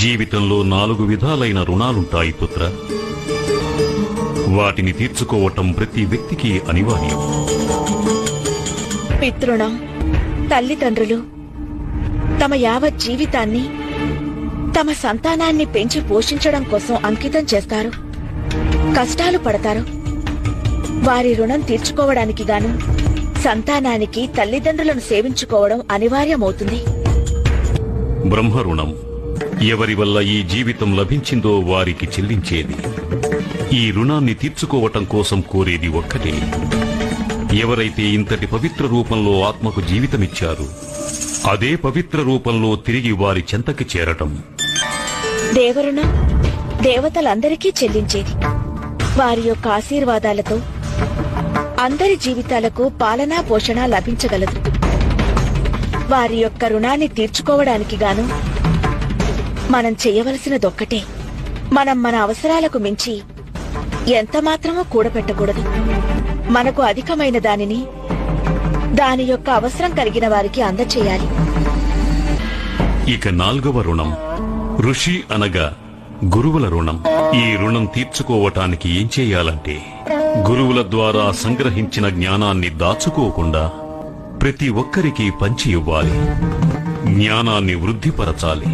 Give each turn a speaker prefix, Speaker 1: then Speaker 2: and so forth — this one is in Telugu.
Speaker 1: జీవితంలో 4 విధాలైన రుణాలుంటాయి పుత్ర. వాటిని తీర్చుకోవటం ప్రతి వ్యక్తికి అనివార్యం.
Speaker 2: పితృణం. తల్లిదండ్రులు తమ యావత్ జీవితాన్ని తమ సంతానాన్ని పెంచి పోషించడం కోసం అంకితం చేస్తారు, కష్టాలు పడతారు. వారి రుణం తీర్చుకోవడానికి గాను సంతానానికి తల్లిదండ్రులను సేవించుకోవడం అనివార్యమవుతుంది.
Speaker 1: బ్రహ్మ రుణం. ఎవరి వల్ల ఈ జీవితం లభించిందో వారికి చెల్లించేది. ఈ రుణాన్ని తీర్చుకోవటం కోసం కోరేది ఒక్కటే. ఎవరైతే ఇంతటి పవిత్ర రూపంలో ఆత్మకు జీవితమిచ్చారో అదే పవిత్ర రూపంలో తిరిగి వారి చెంతకి చేరటం.
Speaker 2: దేవరుణం దేవతలందరికీ చెల్లించేది. వారి యొక్క ఆశీర్వాదాలతో అందరి జీవితాలకు పాలనా పోషణ లభించగలదు. వారి యొక్క రుణాన్ని తీర్చుకోవడానికి గాను మనం చేయవలసినదొక్కటే. మనం మన అవసరాలకు మించి ఎంత మాత్రమూ కూడబెట్టకూడదు. మనకు అధికమైన దానిని దాని యొక్క అవసరం కలిగిన వారికి అందచేయాలి.
Speaker 1: ఇక 4వ రుణం ఋషి అనగా గురువుల రుణం. ఈ రుణం తీర్చుకోవటానికి ఏం చేయాలంటే గురువుల ద్వారా సంగ్రహించిన జ్ఞానాన్ని దాచుకోకుండా ప్రతి ఒక్కరికి పంచి ఇవ్వాలి. జ్ఞానాన్ని వృద్ధిపరచాలి.